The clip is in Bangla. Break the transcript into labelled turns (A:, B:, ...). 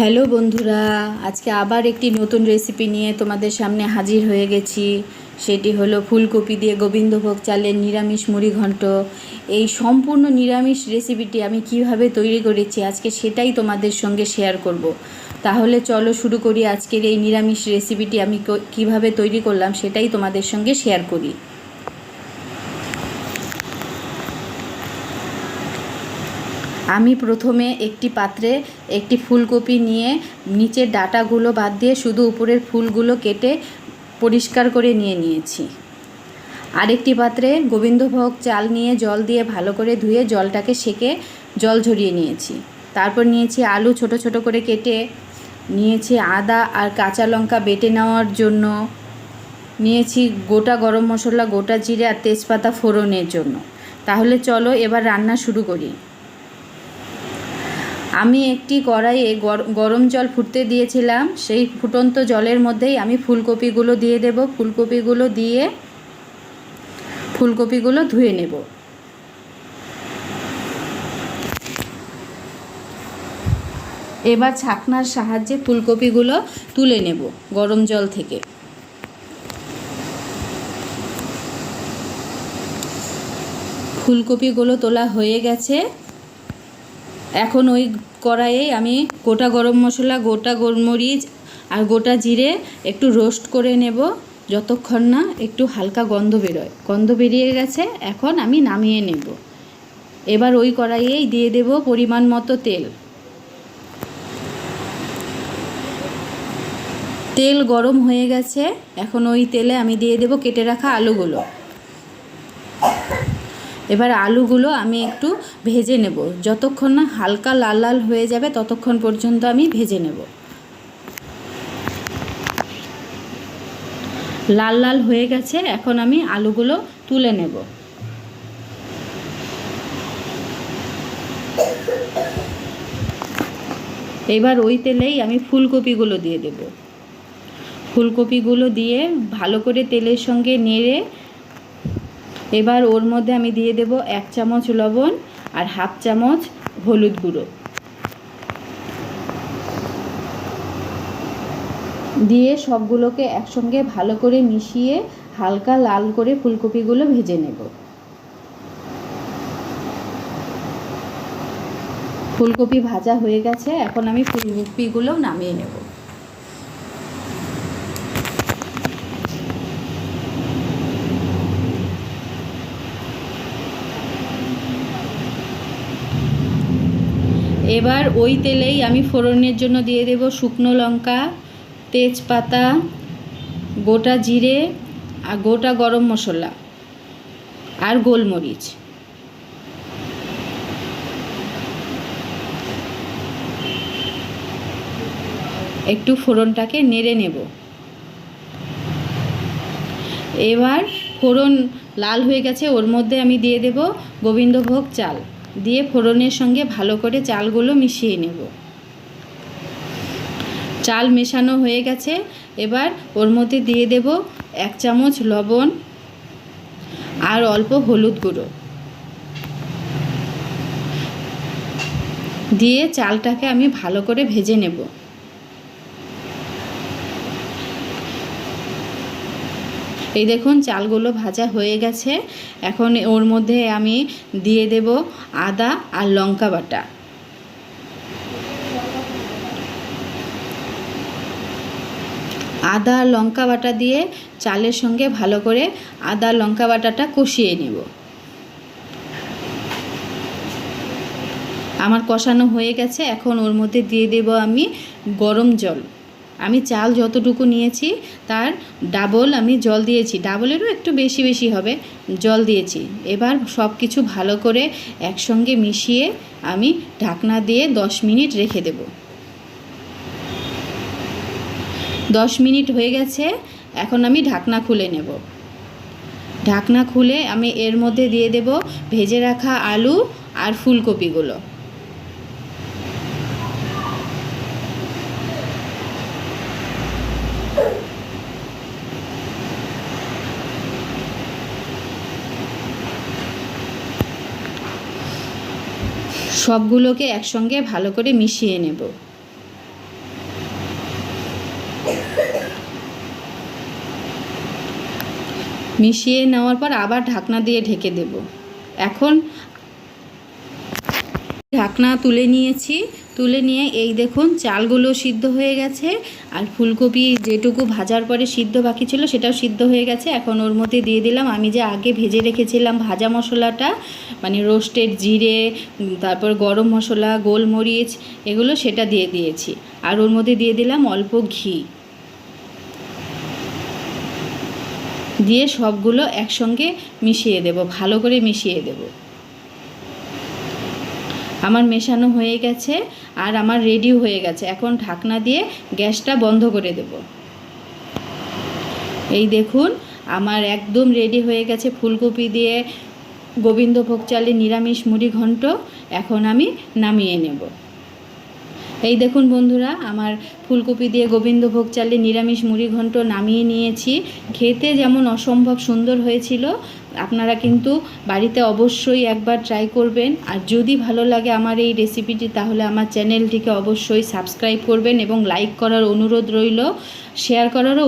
A: হ্যালো বন্ধুরা, আজকে আবার একটি নতুন রেসিপি নিয়ে তোমাদের সামনে হাজির হয়ে গেছি। সেটি হলো ফুলকপি দিয়ে গোবিন্দভোগ চালের নিরামিষ মুড়ি ঘন্ট। এই সম্পূর্ণ নিরামিষ রেসিপিটি আমি কিভাবে তৈরি করেছি আজকে সেটাই তোমাদের সঙ্গে শেয়ার করব। তাহলে চলো শুরু করি। আজকের এই নিরামিষ রেসিপিটি আমি কিভাবে তৈরি করলাম সেটাই তোমাদের সঙ্গে শেয়ার করি। আমি প্রথমে একটি পাত্রে একটি ফুলকপি নিয়ে নিচের ডাঁটাগুলো বাদ দিয়ে শুধু উপরের ফুলগুলো কেটে পরিষ্কার করে নিয়েছি। আরেকটি পাত্রে গোবিন্দভোগ চাল নিয়ে জল দিয়ে ভালো করে ধুয়ে জলটাকে সেকে জল ঝরিয়ে নিয়েছি। তারপর নিয়েছি আলু ছোট ছোট করে কেটে নিয়েছি, আদা আর কাঁচা লঙ্কা বেটে নেওয়ার জন্য নিয়েছি, গোটা গরম মশলা, গোটা জিরে আর তেজপাতা ফোড়নের জন্য। তাহলে চলো এবার রান্না শুরু করি। আমি একটি কড়াইয়ে গরম জল ফুটতে দিয়েছিলাম। সেই ফুটন্ত জলের মধ্যেই আমি ফুলকপিগুলো দিয়ে দেব। ফুলকপিগুলো ধুয়ে নেব। এবার ছাঁকনার সাহায্যে ফুলকপিগুলো তুলে নেব গরম জল থেকে। ফুলকপিগুলো তোলা হয়ে গেছে। এখন ওই কড়াইয়ে আমি গোটা গরম মশলা, গোটা গোলমরিচ আর গোটা জিরে একটু রোস্ট করে নেব যতক্ষণ না একটু হালকা গন্ধ বেরোয়। গন্ধ বেরিয়ে গেছে, এখন আমি নামিয়ে নেব। এবার ওই কড়াইয়েই দিয়ে দেব পরিমাণ মতো তেল। তেল গরম হয়ে গেছে, এখন ওই তেলে আমি দিয়ে দেব কেটে রাখা আলুগুলো। এবার আলুগুলো আমি একটু ভেজে নেব, যতক্ষণ না হালকা লাল লাল হয়ে যাবে ততক্ষণ পর্যন্ত আমি ভেজে নেব। লাল লাল হয়ে গেছে, এখন আমি আলুগুলো তুলে নেব। এবার ওই তেলেই আমি ফুলকপিগুলো দিয়ে দেব। ফুলকপিগুলো দিয়ে ভালো করে তেলের সঙ্গে নেড়ে এবার ওর মধ্যে আমি দিয়ে দেব 1 চামচ লবণ আর 1/2 চামচ হলুদ গুঁড়ো দিয়ে সবগুলোকে একসঙ্গে ভালো করে মিশিয়ে হালকা লাল করে ফুলকপিগুলো ভেজে নেব। ফুলকপি ভাজা হয়ে গেছে, এখন আমি ফুলকপিগুলো নামিয়ে নেব। এবার ওই তেলেই আমি ফোড়নের জন্য দিয়ে দেব শুকনো লঙ্কা, তেজপাতা, গোটা জিরে আর গোটা গরম মশলা আর গোলমরিচ। একটু ফোড়নটাকে নেড়ে নেব। এবার ফোড়ন লাল হয়ে গেছে, ওর মধ্যে আমি দিয়ে দেব গোবিন্দভোগ চাল দিয়ে ফোড়নের সঙ্গে ভালো করে চালগুলো মিশিয়ে নেব। চাল মেশানো হয়ে গেছে, এবার ওর মধ্যে দিয়ে দেব 1 চামচ লবণ আর অল্প হলুদ গুঁড়ো দিয়ে চালটাকে আমি ভালো করে ভেজে নেব। এই দেখুন চালগুলো ভাজা হয়ে গেছে, এখন ওর মধ্যে আমি দিয়ে দেব আদা আর লঙ্কা বাটা। আদা আর লঙ্কা বাটা দিয়ে চালের সঙ্গে ভালো করে আদা লঙ্কা বাটাটা কষিয়ে নেব। আমার কষানো হয়ে গেছে, এখন ওর মধ্যে দিয়ে দেব আমি গরম জল। আমি চাল যতটুকু নিয়েছি তার ডাবল আমি জল দিয়েছি, ডাবলেরও একটু বেশি বেশি হবে জল দিয়েছি। এবার সব কিছু ভালো করে একসঙ্গে মিশিয়ে আমি ঢাকনা দিয়ে 10 মিনিট রেখে দেব। 10 মিনিট হয়ে গেছে, এখন আমি ঢাকনা খুলে নেব। ঢাকনা খুলে আমি এর মধ্যে দিয়ে দেব ভেজে রাখা আলু আর ফুলকপিগুলো। সবগুলোকে একসঙ্গে ভালো করে মিশিয়ে নেব। মিশিয়ে নেওয়ার পর আবার ঢাকনা দিয়ে ঢেকে দেব। এখন ঢাকনা তুলে নিয়েছি, তুলে নিয়ে এই দেখুন চালগুলো সিদ্ধ হয়ে গেছে, আর ফুলকপি যেটুকু ভাজার পরে সিদ্ধ বাকি ছিল সেটাও সিদ্ধ হয়ে গেছে। এখন ওর মধ্যে দিয়ে দিলাম আমি যে আগে ভেজে রেখেছিলাম ভাজা মশলাটা, মানে রোস্টেড জিরে, তারপর গরম মশলা, গোলমরিচ, এগুলো সেটা দিয়ে দিয়েছি। আর ওর মধ্যে দিয়ে দিলাম অল্প ঘি, দিয়ে সবগুলো একসঙ্গে মিশিয়ে দেব, ভালো করে মিশিয়ে দেব। আমার মেশানো হয়ে গেছে আর আমার রেডি হয়ে গেছে। এখন ঢাকনা দিয়ে গ্যাসটা বন্ধ করে দেব। এই দেখুন আমার একদম রেডি হয়ে গেছে ফুলকপি দিয়ে গোবিন্দভোগ চালের নিরামিষ মুড়ি ঘন্ট। এখন আমি নামিয়ে নেব। এই দেখুন বন্ধুরা, আমার ফুলকপি দিয়ে গোবিন্দভোগ চালের নিরামিষ মুড়ি ঘন্ট নামিয়ে নিয়েছি। খেতে যেমন অসম্ভব সুন্দর হয়েছিল, আপনারা কিন্তু বাড়িতে অবশ্যই একবার ট্রাই করবেন। আর যদি ভালো লাগে আমার এই রেসিপিটি, তাহলে আমার চ্যানেলটিকে অবশ্যই সাবস্ক্রাইব করবেন এবং লাইক করার অনুরোধ রইল, শেয়ার করারও